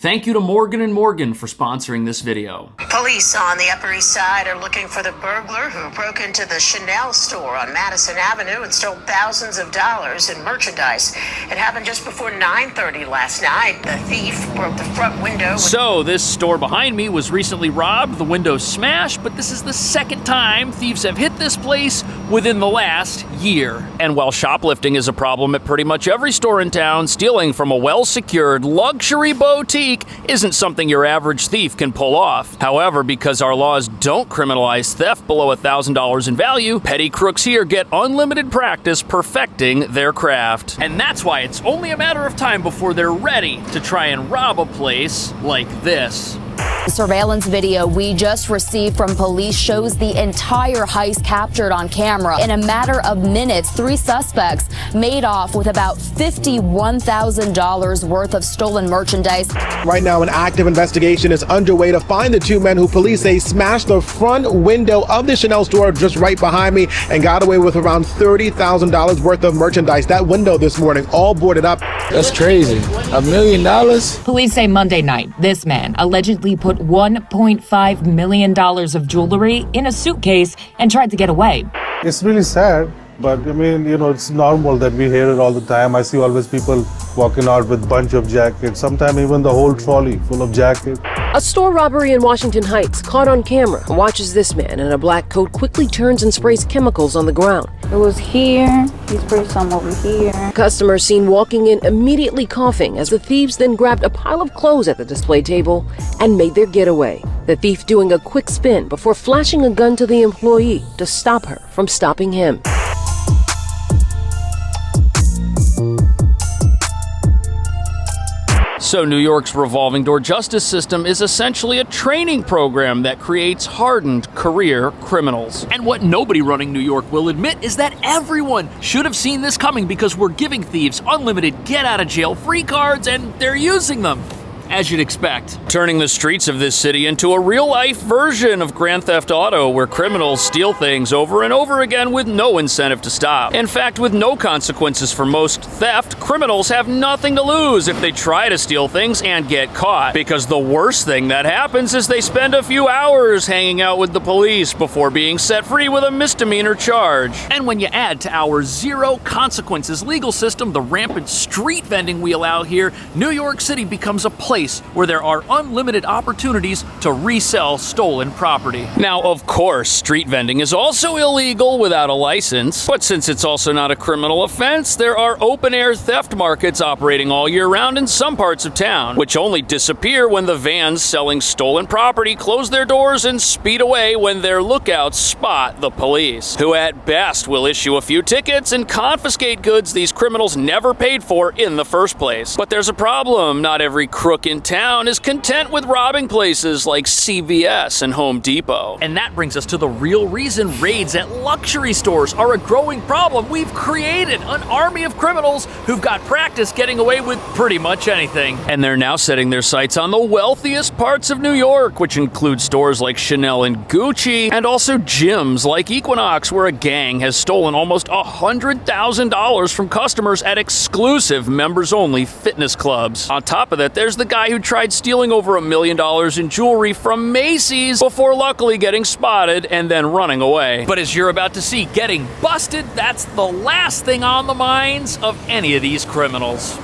Thank you to Morgan & Morgan for sponsoring this video. Police on the Upper East Side are looking for the burglar who broke into the Chanel store on Madison Avenue and stole thousands of dollars in merchandise. It happened just before 9:30 last night. The thief broke the front window. So this store behind me was recently robbed, the windows smashed, but this is the second time thieves have hit this place within the last year. And while shoplifting is a problem at pretty much every store in town, stealing from a well-secured luxury boutique isn't something your average thief can pull off. However, because our laws don't criminalize theft below $1,000 in value, petty crooks here get unlimited practice perfecting their craft. And that's why it's only a matter of time before they're ready to try and rob a place like this. The surveillance video we just received from police shows the entire heist captured on camera. In a matter of minutes, 3 suspects made off with about $51,000 worth of stolen merchandise. Right now, an active investigation is underway to find the 2 men who police say smashed the front window of the Chanel store just right behind me and got away with around $30,000 worth of merchandise. That window this morning, all boarded up. That's crazy. $1 million? Police say Monday night, this man allegedly put $1.5 million of jewelry in a suitcase and tried to get away. It's really sad, but I mean, it's normal that we hear it all the time. I see always people walking out with a bunch of jackets, sometimes even the whole trolley full of jackets. A store robbery in Washington Heights caught on camera watches this man in a black coat quickly turns and sprays chemicals on the ground. It was here, he sprayed some over here. Customers seen walking in immediately coughing as the thieves then grabbed a pile of clothes at the display table and made their getaway. The thief doing a quick spin before flashing a gun to the employee to stop her from stopping him. So New York's revolving door justice system is essentially a training program that creates hardened career criminals. And what nobody running New York will admit is that everyone should have seen this coming, because we're giving thieves unlimited get-out-of-jail-free cards and they're using them. As you'd expect. Turning the streets of this city into a real-life version of Grand Theft Auto, where criminals steal things over and over again with no incentive to stop. In fact, with no consequences for most theft, criminals have nothing to lose if they try to steal things and get caught. Because the worst thing that happens is they spend a few hours hanging out with the police before being set free with a misdemeanor charge. And when you add to our zero consequences legal system the rampant street vending we allow here, New York City becomes a place where there are unlimited opportunities to resell stolen property. Now, of course, street vending is also illegal without a license, but since it's also not a criminal offense, there are open-air theft markets operating all year round in some parts of town, which only disappear when the vans selling stolen property close their doors and speed away when their lookouts spot the police, who at best will issue a few tickets and confiscate goods these criminals never paid for in the first place. But there's a problem. Not every crook in town is content with robbing places like CVS and Home Depot. And that brings us to the real reason raids at luxury stores are a growing problem. We've created an army of criminals who've got practice getting away with pretty much anything. And they're now setting their sights on the wealthiest parts of New York, which include stores like Chanel and Gucci, and also gyms like Equinox, where a gang has stolen almost $100,000 from customers at exclusive members-only fitness clubs. On top of that, there's the guy who tried stealing over $1 million in jewelry from Macy's before luckily getting spotted and then running away. But as you're about to see, getting busted, that's the last thing on the minds of any of these criminals.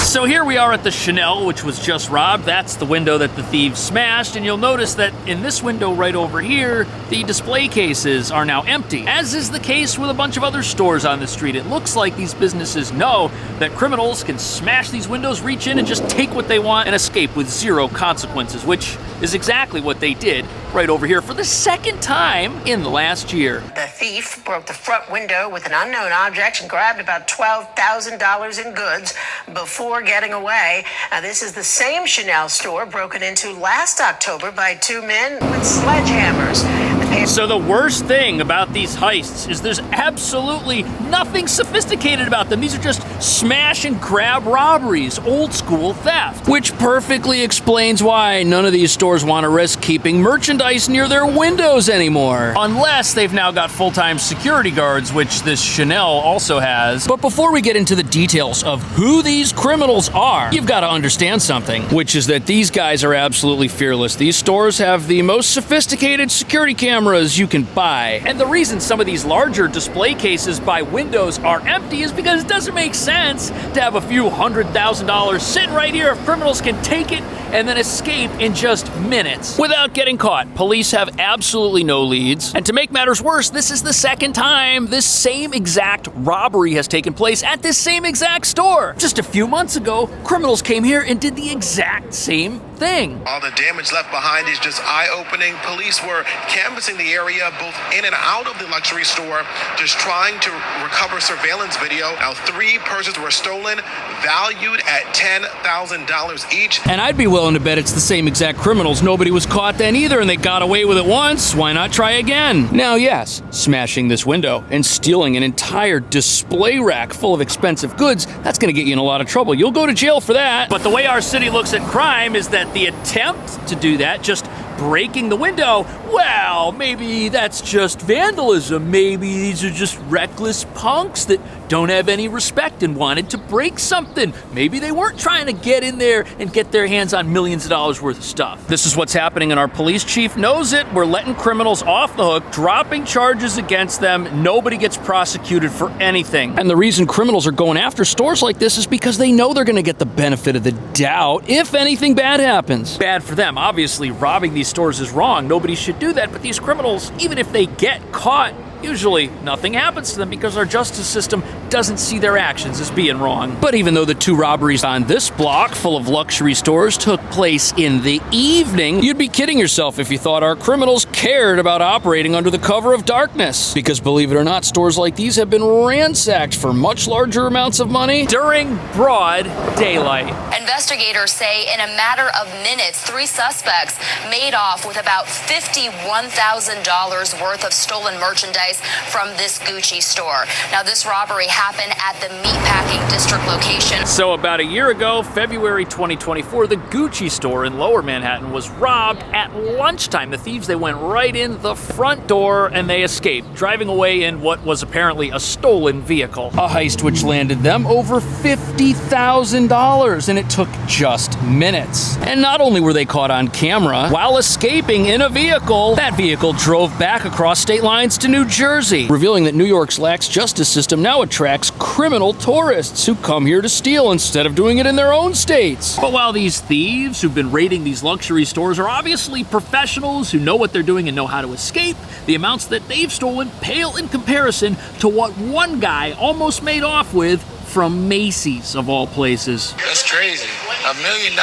So here we are at the Chanel, which was just robbed. That's the window that the thieves smashed, and you'll notice that in this window right over here, the display cases are now empty, as is the case with a bunch of other stores on the street. It looks like these businesses know that criminals can smash these windows, reach in, and just take what they want and escape with zero consequences, which is exactly what they did right over here for the second time in the last year. The thief broke the front window with an unknown object and grabbed about $12,000 in goods before getting away. This is the same Chanel store broken into last October by 2 men with sledgehammers. The So the worst thing about these heists is there's absolutely nothing sophisticated about them. These are just smash and grab robberies, old school theft. Which perfectly explains why none of these stores want to risk keeping merchandise near their windows anymore. Unless they've now got full-time security guards, which this Chanel also has. But before we get into the details of who these criminals are, you've got to understand something, which is that these guys are absolutely fearless. These stores have the most sophisticated security cameras you can buy. And the reason some of these larger display cases by windows are empty is because it doesn't make sense to have a few $100,000 sitting right here if criminals can take it and then escape in just minutes without getting caught. Police have absolutely no leads. And to make matters worse, this is the second time this same exact robbery has taken place at this same exact store. Just a few months ago, criminals came here and did the exact same thing. All the damage left behind is just eye-opening. Police were canvassing the area both in and out of the luxury store, just trying to recover surveillance video. Now, 3 purses were stolen, valued at $10,000 each. And I'd be willing to bet it's the same exact criminals. Nobody was caught then either, and they got away with it once. Why not try again? Now, yes, smashing this window and stealing an entire display rack full of expensive goods, that's going to get you in a lot of trouble. You'll go to jail for that. But the way our city looks at crime is that the attempt to do that, just breaking the window, well, maybe that's just vandalism. Maybe these are just reckless punks that don't have any respect and wanted to break something. Maybe they weren't trying to get in there and get their hands on millions of dollars worth of stuff. This is what's happening, and our police chief knows it. We're letting criminals off the hook, dropping charges against them. Nobody gets prosecuted for anything. And the reason criminals are going after stores like this is because they know they're going to get the benefit of the doubt if anything bad happens. Bad for them. Obviously, robbing these stores is wrong. Nobody should do that. But these criminals, even if they get caught, usually nothing happens to them because our justice system doesn't see their actions as being wrong. But even though the 2 robberies on this block full of luxury stores took place in the evening, you'd be kidding yourself if you thought our criminals cared about operating under the cover of darkness. Because believe it or not, stores like these have been ransacked for much larger amounts of money during broad daylight. Investigators say in a matter of minutes, 3 suspects made off with about $51,000 worth of stolen merchandise from this Gucci store. Now, this robbery happened at the meatpacking district location. So about a year ago, February 2024, the Gucci store in Lower Manhattan was robbed at lunchtime. The thieves, they went right in the front door and they escaped, driving away in what was apparently a stolen vehicle. A heist which landed them over $50,000, and it took just minutes. And not only were they caught on camera, while escaping in a vehicle, that vehicle drove back across state lines to New Jersey, revealing that New York's lax justice system now attracts criminal tourists who come here to steal instead of doing it in their own states. But while these thieves who've been raiding these luxury stores are obviously professionals who know what they're doing and know how to escape, the amounts that they've stolen pale in comparison to what one guy almost made off with from Macy's, of all places. That's crazy. $1 million?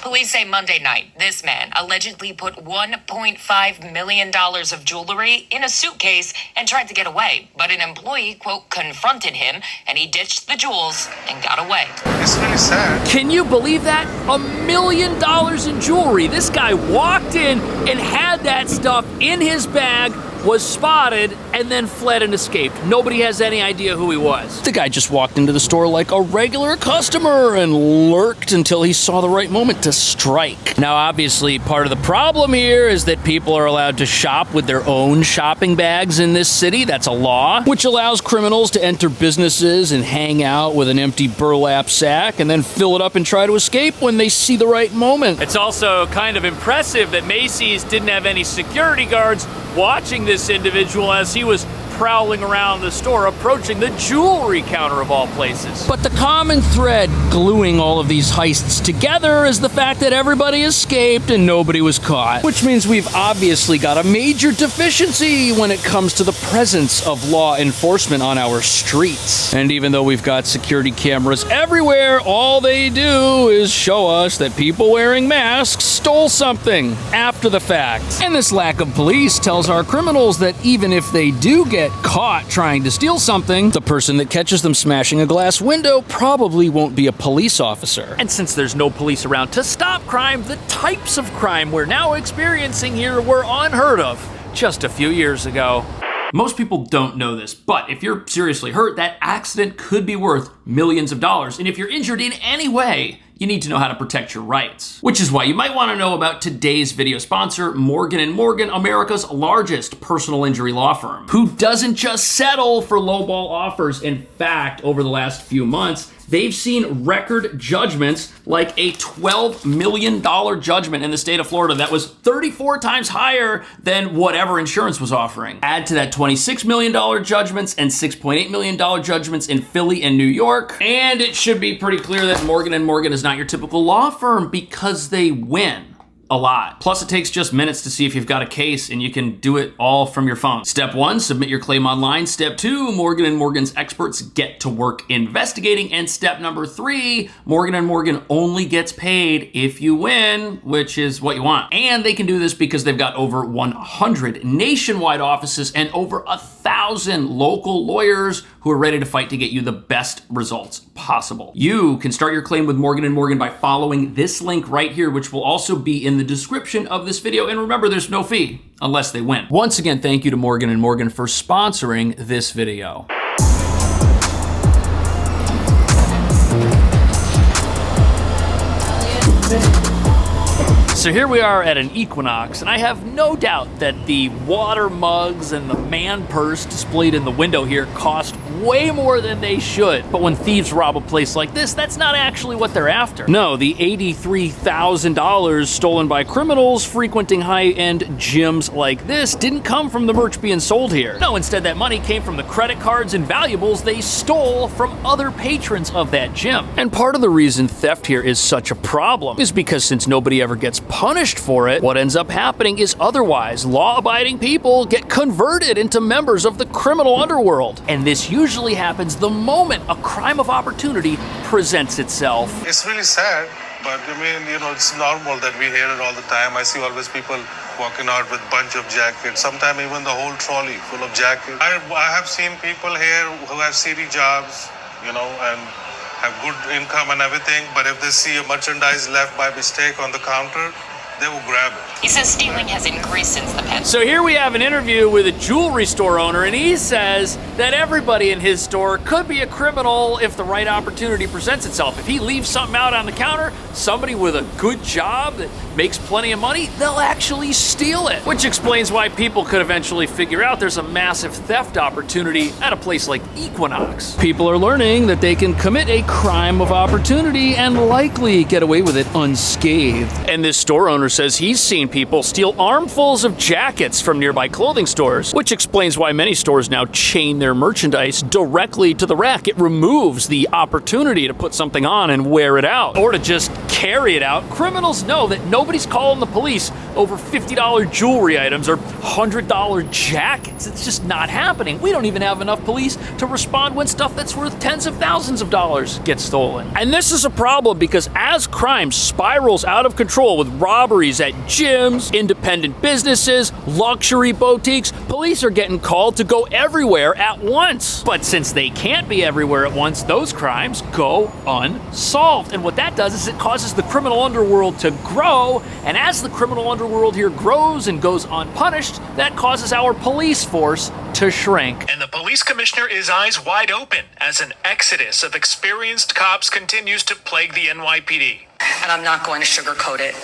Police say Monday night, this man allegedly put $1.5 million of jewelry in a suitcase and tried to get away. But an employee, quote, confronted him, and he ditched the jewels and got away. It's really sad. Can you believe that? $1 million in jewelry. This guy walked in and had that stuff in his bag, was spotted, and then fled and escaped. Nobody has any idea who he was. The guy just walked into the store like a regular customer and lurked until he saw the right moment to strike. Now, obviously, part of the problem here is that people are allowed to shop with their own shopping bags in this city. That's a law, which allows criminals to enter businesses and hang out with an empty burlap sack and then fill it up and try to escape when they see the right moment. It's also kind of impressive that Macy's didn't have any security guards watching this individual as he was prowling around the store, approaching the jewelry counter of all places. But the common thread gluing all of these heists together is the fact that everybody escaped and nobody was caught, which means we've obviously got a major deficiency when it comes to the presence of law enforcement on our streets. And even though we've got security cameras everywhere, all they do is show us that people wearing masks stole something after the fact. And this lack of police tells our criminals that even if they do get caught trying to steal something, the person that catches them smashing a glass window probably won't be a police officer. And since there's no police around to stop crime, the types of crime we're now experiencing here were unheard of just a few years ago. Most people don't know this, but if you're seriously hurt, that accident could be worth millions of dollars. And if you're injured in any way, you need to know how to protect your rights. Which is why you might want to know about today's video sponsor, Morgan & Morgan, America's largest personal injury law firm, who doesn't just settle for lowball offers. In fact, over the last few months, they've seen record judgments, like a $12 million judgment in the state of Florida that was 34 times higher than whatever insurance was offering. Add to that $26 million judgments and $6.8 million judgments in Philly and New York, and it should be pretty clear that Morgan & Morgan is not your typical law firm because they win a lot. Plus, it takes just minutes to see if you've got a case, and you can do it all from your phone. Step 1, submit your claim online. Step 2, Morgan & Morgan's experts get to work investigating. And step number 3, Morgan & Morgan only gets paid if you win, which is what you want. And they can do this because they've got over 100 nationwide offices and over 1,000 local lawyers who are ready to fight to get you the best results possible. You can start your claim with Morgan & Morgan by following this link right here, which will also be in the description of this video. And remember, there's no fee unless they win. Once again, thank you to Morgan & Morgan for sponsoring this video. So here we are at an Equinox, and I have no doubt that the water mugs and the man purse displayed in the window here cost way more than they should. But when thieves rob a place like this, that's not actually what they're after. No, the $83,000 stolen by criminals frequenting high-end gyms like this didn't come from the merch being sold here. No, instead that money came from the credit cards and valuables they stole from other patrons of that gym. And part of the reason theft here is such a problem is because since nobody ever gets punished for it, what ends up happening is otherwise law-abiding people get converted into members of the criminal underworld. And this usually happens the moment a crime of opportunity presents itself. It's really sad, but I mean, it's normal that we hear it all the time. I see always people walking out with a bunch of jackets, sometimes even the whole trolley full of jackets. I have seen people here who have city jobs, and have good income and everything, but if they see a merchandise left by mistake on the counter, they will grab it. He says stealing has increased since the pandemic. So here we have an interview with a jewelry store owner, and he says that everybody in his store could be a criminal if the right opportunity presents itself. If he leaves something out on the counter, somebody with a good job that makes plenty of money, they'll actually steal it. Which explains why people could eventually figure out there's a massive theft opportunity at a place like Equinox. People are learning that they can commit a crime of opportunity and likely get away with it unscathed. And this store owner says he's seen people steal armfuls of jackets from nearby clothing stores, which explains why many stores now chain their merchandise directly to the rack. It removes the opportunity to put something on and wear it out, or to just carry it out. Criminals know that nobody's calling the police over $50 jewelry items or $100 jackets. It's just not happening. We don't even have enough police to respond when stuff that's worth tens of thousands of dollars gets stolen. And this is a problem because as crime spirals out of control with robberies at gyms, independent businesses, luxury boutiques, police are getting called to go everywhere at once. But since they can't be everywhere at once, those crimes go unsolved. And what that does is it causes the criminal underworld to grow, and as the criminal underworld here grows and goes unpunished, that causes our police force to shrink. And the police commissioner is eyes wide open as an exodus of experienced cops continues to plague the NYPD. And I'm not going to sugarcoat it.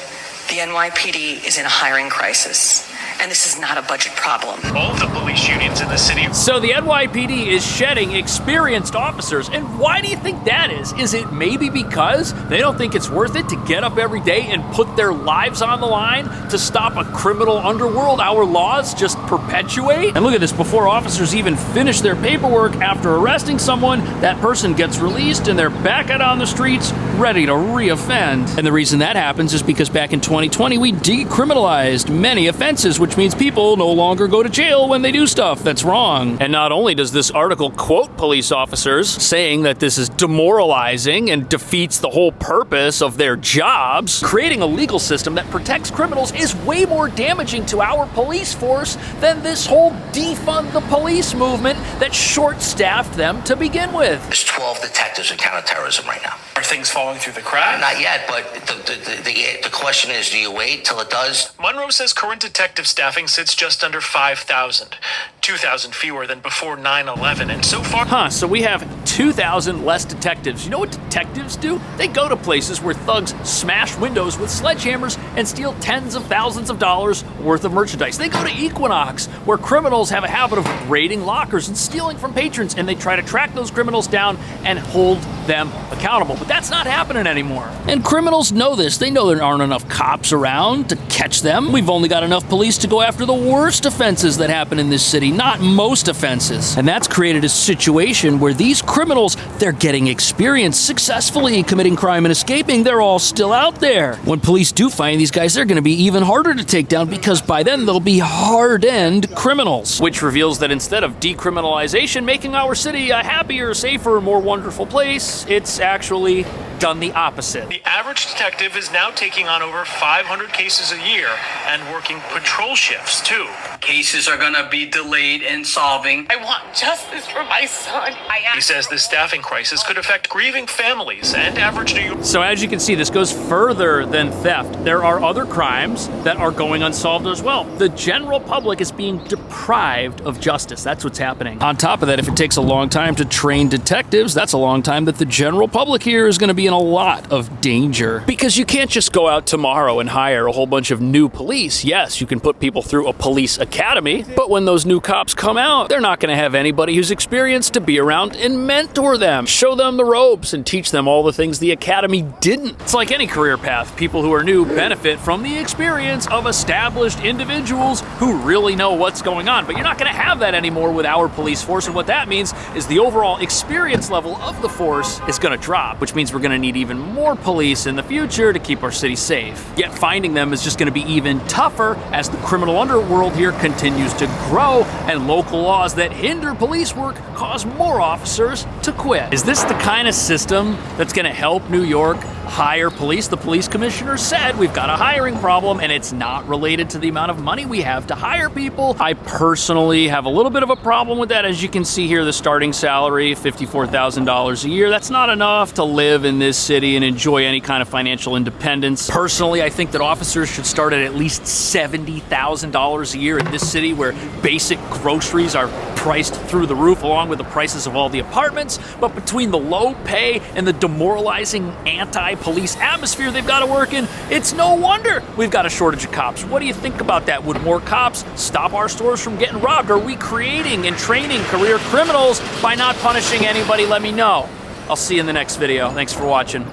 The NYPD is in a hiring crisis, and this is not a budget problem. All of the police unions in the city. So the NYPD is shedding experienced officers, and why do you think that is? Is it maybe because they don't think it's worth it to get up every day and put their lives on the line to stop a criminal underworld our laws just perpetuate? And look at this, before officers even finish their paperwork after arresting someone, that person gets released and they're back out on the streets ready to reoffend. And the reason that happens is because back in 2020, we decriminalized many offenses, which means people no longer go to jail when they do stuff that's wrong. And not only does this article quote police officers saying that this is demoralizing and defeats the whole purpose of their jobs, creating a legal system that protects criminals is way more damaging to our police force than this whole defund the police movement that short-staffed them to begin with. There's 12 detectives in counterterrorism right now. Are things falling through the cracks? Not yet, but the question is, do you wait till it does? Monroe says current detectives staffing sits just under 5,000, 2,000 fewer than before 9/11, and so far... So we have 2,000 less detectives. You know what detectives do? They go to places where thugs smash windows with sledgehammers and steal tens of thousands of dollars worth of merchandise. They go to Equinox, where criminals have a habit of raiding lockers and stealing from patrons, and they try to track those criminals down and hold them accountable. But that's not happening anymore. And criminals know this. They know there aren't enough cops around to catch them. We've only got enough police to go after the worst offenses that happen in this city, not most offenses. And that's created a situation where these criminals, they're getting experience successfully committing crime and escaping. They're all still out there. When police do find these guys, they're going to be even harder to take down because by then they'll be hardened criminals. Which reveals that instead of decriminalization making our city a happier, safer, more wonderful place, it's actually done the opposite. The average detective is now taking on over 500 cases a year and working patrol shifts, too. Cases are going to be delayed in solving. I want justice for my son. He says the staffing crisis could affect grieving families and average New York. So as you can see, this goes further than theft. There are other crimes that are going unsolved as well. The general public is being deprived of justice. That's what's happening. On top of that, if it takes a long time to train detectives, that's a long time that the general public here is going to be in a lot of danger. Because you can't just go out tomorrow and hire a whole bunch of new police. Yes, you can put people through a police academy, but when those new cops come out, they're not going to have anybody who's experienced to be around and mentor them, show them the ropes, and teach them all the things the academy didn't. It's like any career path. People who are new benefit from the experience of established individuals who really know what's going on, but you're not going to have that anymore with our police force, and what that means is the overall experience level of the force is going to drop, which means we're going to need even more police in the future to keep our city safe. Yet finding them is just going to be even tougher as the criminal underworld here continues to grow, and local laws that hinder police work cause more officers to quit. Is this the kind of system that's going to help New York hire police? The police commissioner said we've got a hiring problem, and it's not related to the amount of money we have to hire people. I personally have a little bit of a problem with that. As you can see here, the starting salary, $54,000 a year. That's not enough to live in this city and enjoy any kind of financial independence. Personally, I think that officers should start at least $70,000 a year in this city, where basic groceries are priced through the roof along with the prices of all the apartments. But between the low pay and the demoralizing anti-police atmosphere they've got to work in, it's no wonder we've got a shortage of cops. What do you think about that? Would more cops stop our stores from getting robbed? Are we creating and training career criminals by not punishing anybody? Let me know. I'll see you in the next video. Thanks for watching.